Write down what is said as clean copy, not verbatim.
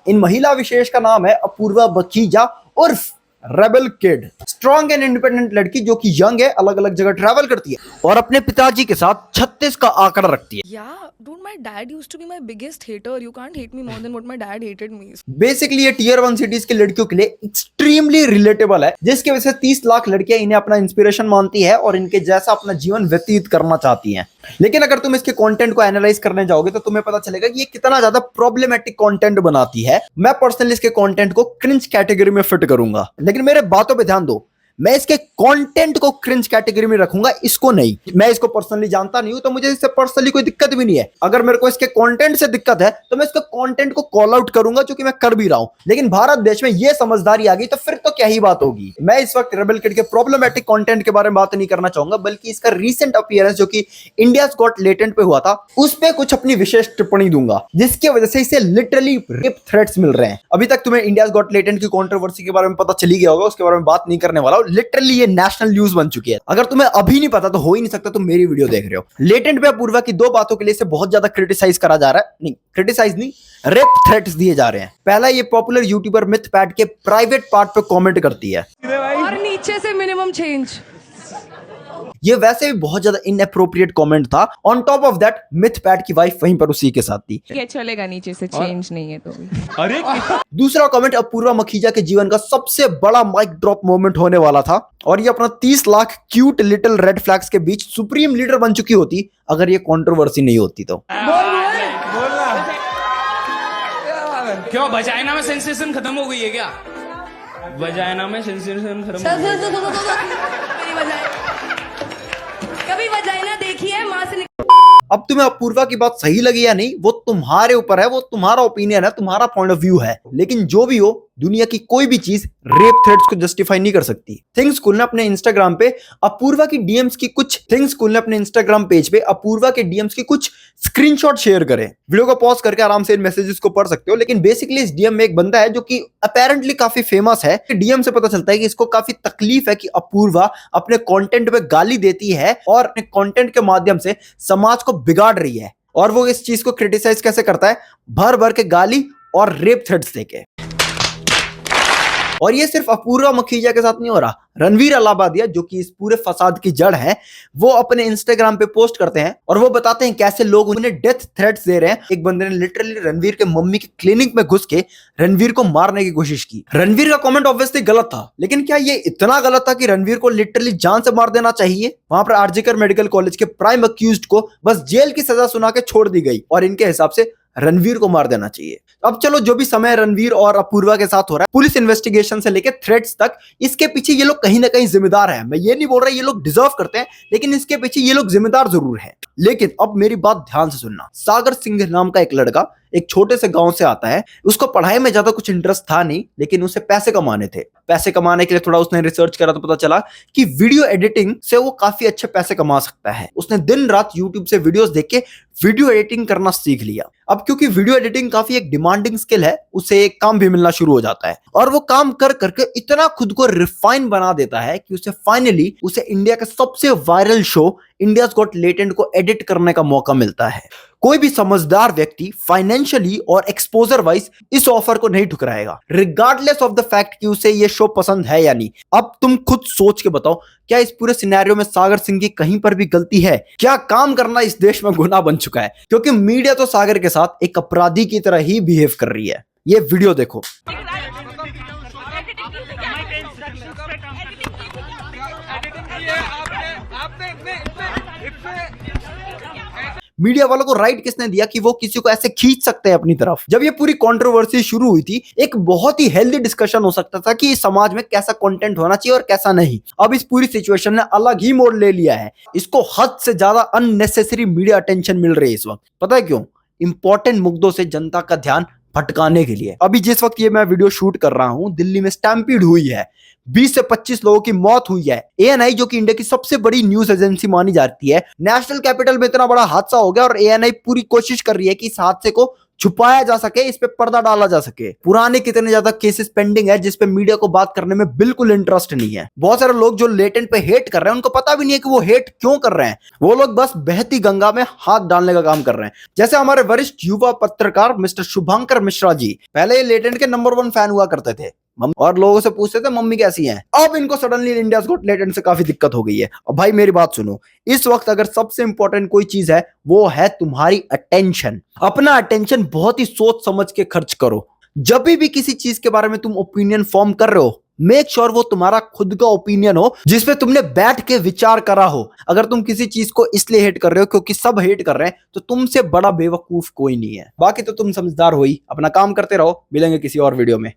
इन महिला विशेष का नाम है अपूर्वा मखीजा उर्फ rebel kid. Strong and independent लड़की जो कि यंग है, अलग अलग जगह ट्रैवल करती है और अपने पिताजी के साथ 36 का आंकड़ा रखती है। Yeah, dude, my dad used to be my biggest hater. You can't hate me more than what my dad hated me. Basically ये टीयर 1 सिटीज की लड़कियों के लिए एक्सट्रीमली रिलेटेबल है, जिसकी वजह से 30 लाख लड़कियां इन्हें अपना इंस्पिरेशन मानती है और इनके जैसा अपना जीवन व्यतीत करना चाहती हैं। लेकिन अगर तुम इसके कंटेंट को एनालाइज करने जाओगे तो तुम्हें पता चलेगा कि ये कितना ज्यादा प्रॉब्लमेटिक कंटेंट बनाती है। मैं पर्सनली इसके कंटेंट को क्रिंज कैटेगरी में फिट करूंगा, लेकिन मेरे बातों पे ध्यान दो, मैं इसके कंटेंट को क्रिंज कैटेगरी में रखूंगा, इसको नहीं। मैं इसको पर्सनली जानता नहीं हूं तो मुझे इससे पर्सनली कोई दिक्कत भी नहीं है। अगर मेरे को इसके कंटेंट से दिक्कत है तो मैं इसके कंटेंट को कॉल आउट करूंगा, जो कि मैं कर भी रहा हूं। लेकिन भारत देश में ये समझदारी आ गई तो फिर तो क्या ही बात होगी। मैं इस वक्त रेबल किड के प्रॉब्लमेटिक कंटेंट के बारे में बात नहीं करना चाहूंगा, बल्कि इसका रीसेंट अपीयरेंस जो कि इंडियाज गॉट लेटेंट पे हुआ था, उस पे कुछ अपनी विशेष टिप्पणी दूंगा, जिसकी वजह से इसे लिटरली रेप थ्रेट्स मिल रहे हैं। अभी तक तुम्हें इंडियाज गॉट लेटेंट की कंट्रोवर्सी के बारे में पता चली गया होगा, उसके बारे में बात नहीं करने वाला हूं। लिटरली ये नेशनल न्यूज बन चुकी है। अगर तुम्हें अभी नहीं पता तो हो ही नहीं सकता, तुम मेरी वीडियो देख रहे हो। लेटेंट पे अपूर्वा की 2 बातों के लिए इसे बहुत ज्यादा क्रिटिसाइज करा जा रहा है, नहीं क्रिटिसाइज नहीं, रेप थ्रेट्स दिए जा रहे हैं। पहला, ये पॉपुलर यूट्यूबर मिथपैड के प्राइवेट पार्ट पे कमेंट करती है और नीचे से मिनिमम चेंज। ये वैसे भी बहुत ज्यादा इनअप्रोप्रिएट कमेंट था। ऑन टॉप ऑफ दैट मिथपैड की वाइफ वहीं पर उसी के साथ थी। क्या चलेगा, नीचे से चेंज नहीं है तो भी। अरे दूसरा कमेंट अपूर्वा मखीजा के जीवन का सबसे बड़ा माइक ड्रॉप मोमेंट होने वाला था, और ये अपना 30 lakh cute little red flags के बीच सुप्रीम लीडर बन चुकी होती अगर ये कंट्रोवर्सी नहीं होती तो। क्यों वजाइना में सेंसेशन खत्म हो गई है क्या? वजाइना में सेंसेशन खत्म हो गई है। कभी वजाइना देखी है मां से? अब तुम्हें अपूर्वा की बात सही लगी या नहीं वो तुम्हारे ऊपर है, वो तुम्हारा ओपिनियन है, तुम्हारा पॉइंट ऑफ व्यू है। लेकिन जो भी हो, दुनिया की कोई भी चीज रेप थ्रेट्स को जस्टिफाई नहीं कर सकती। थिंग्स स्कूल ने अपने इंस्टाग्राम पे अपूर्वा की डीएम्स की कुछ थिंग्स स्कूल ने अपने इंस्टाग्राम पेज पे अपूर्वा के डीएम्स की कुछ स्क्रीनशॉट शेयर करे। वीडियो को पॉज करके आराम से इन मैसेजेस को पढ़ सकते हो। लेकिन बेसिकली इस डीएम में एक बंदा है जो कि अपेरेंटली काफी फेमस है। डीएम से पता चलता है कि इसको काफी तकलीफ है कि अपूर्वा अपने कंटेंट पे गाली देती है और अपने कंटेंट के माध्यम से समाज को बिगाड़ रही है, और वो इस चीज को क्रिटिसाइज कैसे करता है, भर भर के गाली और रेप थ्रेट्स देके। और ये सिर्फ अपूर्वा मखीजा के साथ नहीं हो रहा, रणवीर अलाहाबादिया जो कि इस पूरे फसाद की जड़ है, वो अपने इंस्टाग्राम पे पोस्ट करते हैं और वो बताते हैं कैसे लोग उन्हें डेथ थ्रेट्स दे रहे हैं। एक बंदे ने लिटरली रणवीर के मम्मी की क्लिनिक में घुस के रणवीर को मारने की कोशिश की। रणवीर का कमेंट ऑब्वियसली गलत था, लेकिन क्या ये इतना गलत था कि रणवीर को लिटरली जान से मार देना चाहिए? वहां पर आरजीकर मेडिकल कॉलेज के प्राइम अक्यूज्ड को बस जेल की सजा सुना के छोड़ दी गई और इनके हिसाब से रणवीर को मार देना चाहिए। अब चलो, जो भी समय रणवीर और अपूर्वा के साथ हो रहा है, पुलिस इन्वेस्टिगेशन से लेकर थ्रेट्स तक, इसके पीछे ये लोग कहीं ना कहीं जिम्मेदार हैं। मैं ये नहीं बोल रहा ये लोग डिजर्व करते हैं, लेकिन इसके पीछे ये लोग जिम्मेदार जरूर हैं। लेकिन अब मेरी बात ध्यान से सुनना। सागर सिंह नाम का एक लड़का एक छोटे से गांव से आता है। उसको पढ़ाई में ज्यादा कुछ इंटरेस्ट था नहीं, लेकिन उसे पैसे कमाने थे। पैसे कमाने के लिए थोड़ा उसने रिसर्च करा तो पता चला कि वीडियो एडिटिंग से वो काफी अच्छे पैसे कमा सकता है। उसने दिन रात यूट्यूब से वीडियोस देख के वीडियो एडिटिंग करना सीख लिया। अब क्योंकि वीडियो एडिटिंग काफी एक डिमांडिंग स्किल है, उसे एक काम भी मिलना शुरू हो जाता है और वो काम कर करके इतना खुद को रिफाइन बना देता है कि उसे फाइनली इंडिया के सबसे viral show India's got latent को एडिट करने का मौका मिलता है। कोई भी समझदार व्यक्ति फाइनेंशियली और एक्सपोजर वाइज इस ऑफर को नहीं ठुकराएगा, रिगार्डलेस ऑफ द फैक्ट कि उसे ये शो पसंद है या नहीं। अब तुम खुद सोच के बताओ, क्या इस पूरे सिनेरियो में सागर सिंह की कहीं पर भी गलती है? क्या काम करना इस देश में गुनाह बन चुका है? क्योंकि मीडिया तो सागर के साथ एक अपराधी की तरह ही बिहेव कर रही है। ये वीडियो देखो। मीडिया वालों को राइट किसने दिया कि वो किसी को ऐसे खींच सकते हैं अपनी तरफ? जब ये पूरी कंट्रोवर्सी शुरू हुई थी, एक बहुत ही हेल्दी डिस्कशन हो सकता था कि समाज में कैसा कंटेंट होना चाहिए और कैसा नहीं। अब इस पूरी सिचुएशन ने अलग ही मोड़ ले लिया है। इसको हद से ज्यादा अननेसेसरी मीडिया अटेंशन मिल रही है इस वक्त। पता है क्यों? इंपॉर्टेंट मुद्दों से जनता का ध्यान भटकाने के लिए। अभी जिस वक्त ये मैं वीडियो शूट कर रहा हूं, दिल्ली में स्टैम्पीड हुई है, 20 से 25 लोगों की मौत हुई है। एएनआई जो कि इंडिया की सबसे बड़ी न्यूज एजेंसी मानी जाती है, नेशनल कैपिटल में इतना बड़ा हादसा हो गया और एएनआई पूरी कोशिश कर रही है कि इस हादसे को छुपाया जा सके, इस पे पर्दा डाला जा सके। पुराने कितने ज्यादा केसेस पेंडिंग है जिसपे मीडिया को बात करने में बिल्कुल इंटरेस्ट नहीं है। बहुत सारे लोग जो लेटेंट पे हेट कर रहे हैं उनको पता भी नहीं है कि वो हेट क्यों कर रहे हैं। वो लोग बस बहती गंगा में हाथ डालने का काम कर रहे हैं। जैसे हमारे वरिष्ठ युवा पत्रकार मिस्टर शुभंकर मिश्रा जी, पहले ये लेटेंट के नंबर 1 फैन हुआ करते थे और लोगों से पूछते थे मम्मी कैसी हैं। अब इनको सडनली इंडिया गॉट लेटेंट से काफी दिक्कत हो गई है। अब भाई मेरी बात सुनो, इस वक्त अगर सबसे इंपॉर्टेंट कोई चीज है वो है तुम्हारी अटेंशन। अपना अटेंशन बहुत ही सोच समझ के खर्च करो। जब भी किसी चीज के बारे में तुम ओपिनियन फॉर्म कर रहे हो, मेक श्योर वो तुम्हारा खुद का ओपिनियन हो जिसपे तुमने बैठ के विचार करा हो। अगर तुम किसी चीज को इसलिए हेट कर रहे हो क्योंकि सब हेट कर रहे हैं तो तुमसे बड़ा बेवकूफ कोई नहीं है। बाकी तो तुम समझदार हो ही, अपना काम करते रहो। मिलेंगे किसी और वीडियो में।